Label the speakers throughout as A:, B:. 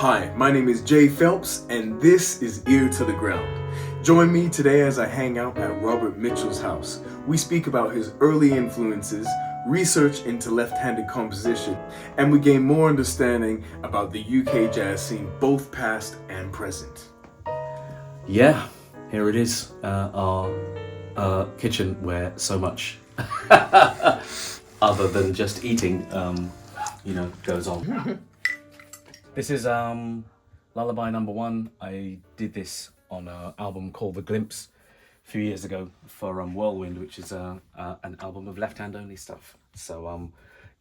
A: Hi, my name is Jay Phelps, and this is Ear to the Ground. Join me today as I hang out at Robert Mitchell's house. We speak about his early influences, research into left-handed composition, and we gain more understanding about the UK jazz scene, both past and present.
B: Yeah, here it is, our kitchen where so much other than just eating, goes on. This is Lullaby number 1. I did this on an album called The Glimpse a few years ago for Whirlwind, which is an album of left-hand only stuff. So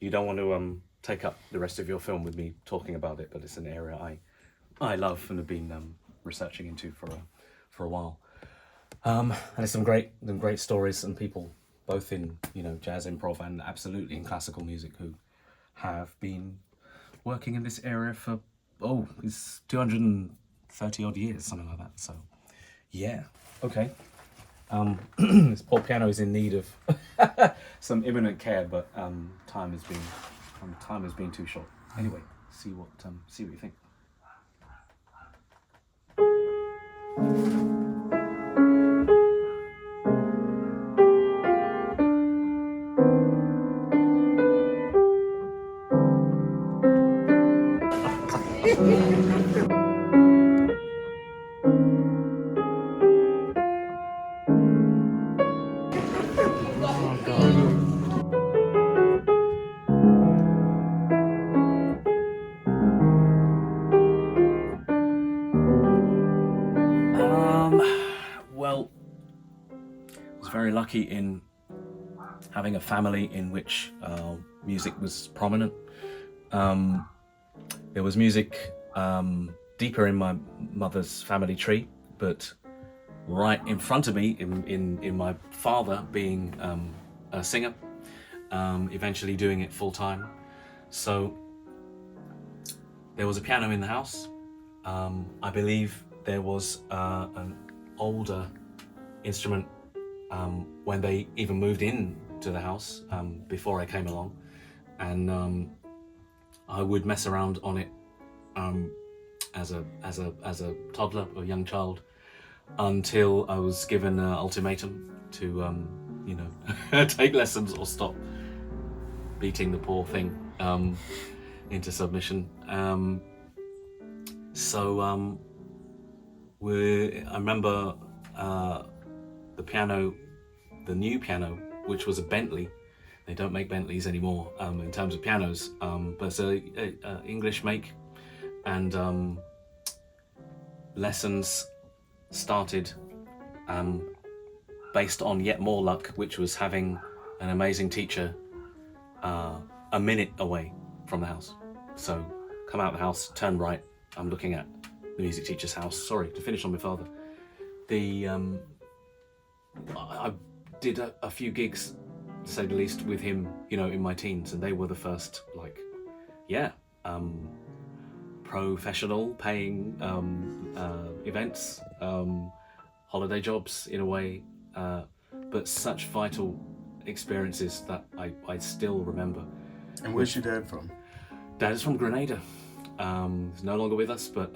B: you don't want to take up the rest of your film with me talking about it, but it's an area I love and have been researching into for a while. And there's some great stories and people, both in jazz improv and absolutely in classical music, who have been working in this area for it's 230 odd years, something like that. So yeah, okay. This poor piano is in need of some imminent care, but time has been too short. Anyway, see what you think. Well, I was very lucky in having a family in which music was prominent. There was music deeper in my mother's family tree, but right in front of me, in my father being a singer, eventually doing it full time. So there was a piano in the house. I believe there was an older instrument when they even moved in to the house before I came along, and I would mess around on it as a toddler or young child until I was given an ultimatum to take lessons or stop beating the poor thing into submission. I remember the new piano, which was a Bentley. They don't make Bentleys anymore in terms of pianos, but it's a English make, and lessons started based on yet more luck, which was having an amazing teacher a minute away from the house. So come out of the house, turn right, I'm looking at the music teacher's house. Sorry, to finish on my father. I did a few gigs, to say the least, with him, in my teens, and they were the first, professional paying events, holiday jobs in a way, but such vital experiences that I still remember.
A: And where's your dad from?
B: Dad is from Grenada. He's no longer with us, but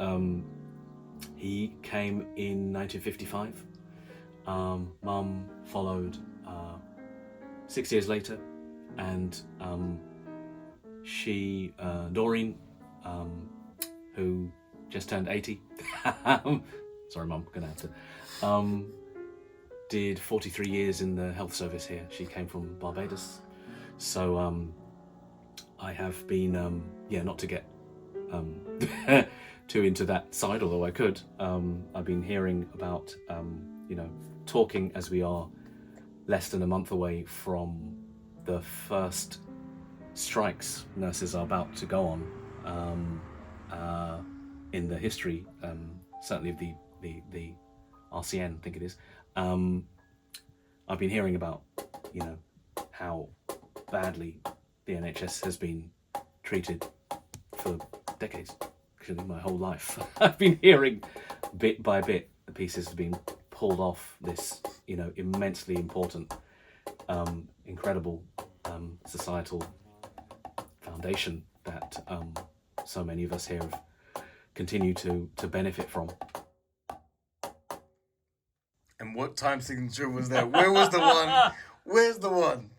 B: he came in 1955. Mum followed 6 years later, and she, Doreen, who just turned 80, sorry Mum, gonna have to, did 43 years in the health service here. She came from Barbados. So I have been, not to get too into that side, although I could, I've been hearing about, talking as we are less than a month away from the first strikes nurses are about to go on in the history, certainly of the RCN, I think it is. I've been hearing about, how badly the NHS has been treated for decades, actually my whole life. I've been hearing bit by bit the pieces have been pulled off this, immensely important, incredible societal foundation that so many of us here have continue to benefit from.
A: And what time signature was that? Where was the one? Where's the one?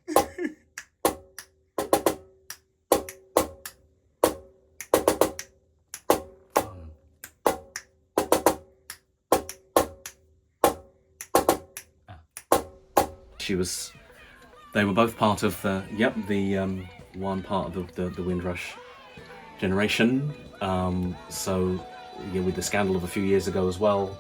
B: They were both part of the one part of the Windrush generation. So yeah, with the scandal of a few years ago as well.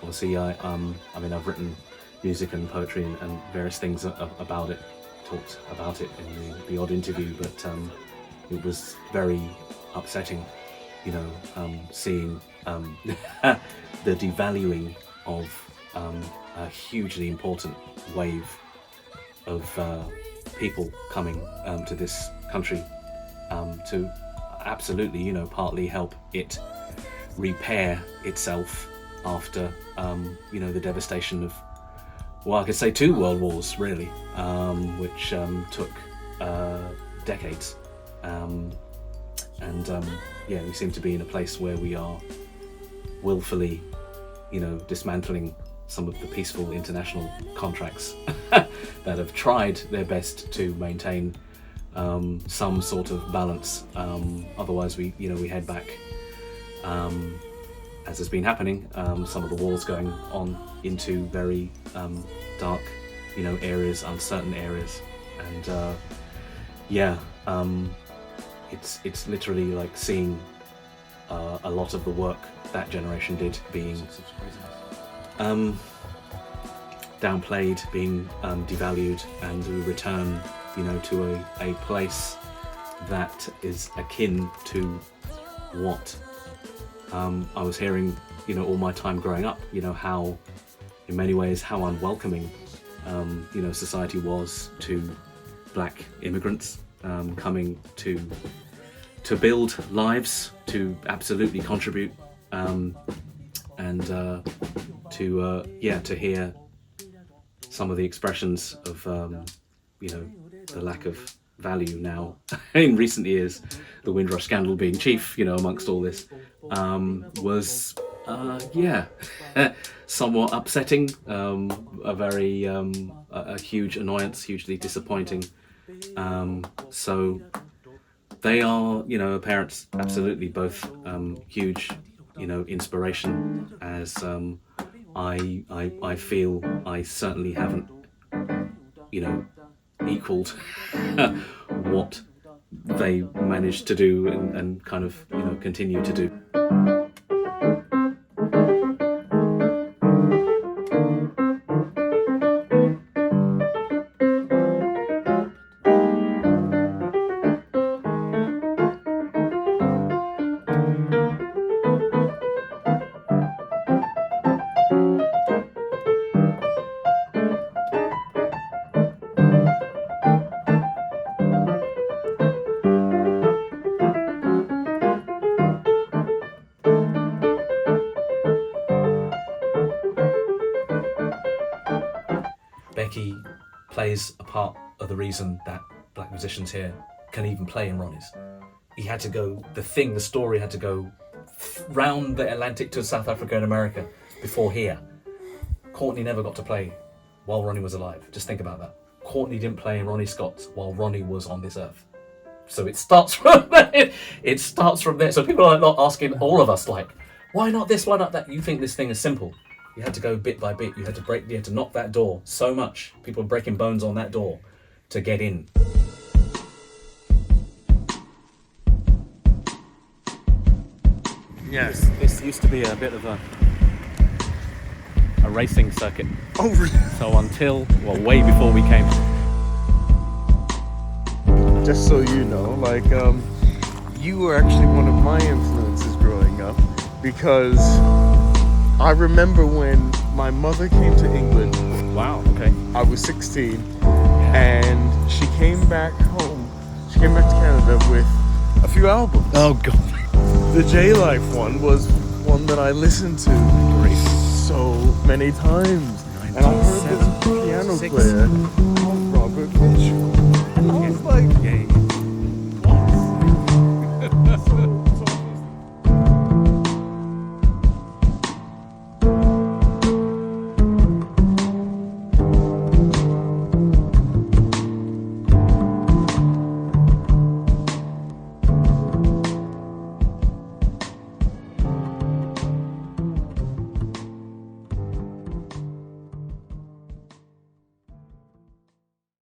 B: Obviously, I've written music and poetry and various things about it, talked about it in the odd interview, but it was very upsetting, seeing the devaluing of a hugely important wave of people coming to this country to absolutely, partly help it repair itself after, the devastation of, well, I could say 2 world wars, really, which took decades. We seem to be in a place where we are willfully, dismantling some of the peaceful international contracts that have tried their best to maintain some sort of balance. Otherwise, we head back, as has been happening. Some of the wars going on into very dark, areas, uncertain areas, and it's literally like seeing a lot of the work that generation did being downplayed, being devalued, and we return, to a place that is akin to what I was hearing, all my time growing up, how, in many ways, how unwelcoming, society was to black immigrants coming to build lives, to absolutely contribute, and to hear some of the expressions of, the lack of value now in recent years, the Windrush scandal being chief, amongst all this, was, somewhat upsetting, a very, a huge annoyance, hugely disappointing. So they are, parents, absolutely both huge, inspiration, as I feel I certainly haven't, equaled what they managed to do and kind of, continue to do. Becky plays a part of the reason that black musicians here can even play in Ronnie's. The story had to go round the Atlantic to South Africa and America before here. Courtney never got to play while Ronnie was alive. Just think about that. Courtney didn't play in Ronnie Scott's while Ronnie was on this earth. So it starts from there. It starts from there. So people are not asking all of us, like, why not this, why not that? You think this thing is simple. You had to go bit by bit. You had to knock that door so much. People were breaking bones on that door to get in.
A: Yes.
B: This used to be a bit of a racing circuit.
A: Oh, really?
B: So way before we came.
A: Just so you know, you were actually one of my influences growing up, because I remember when my mother came to England.
B: Wow, okay.
A: I was 16, and she came back home. She came back to Canada with a few albums.
B: Oh, God.
A: The J-Life one was one that I listened to so many times. And I heard this piano player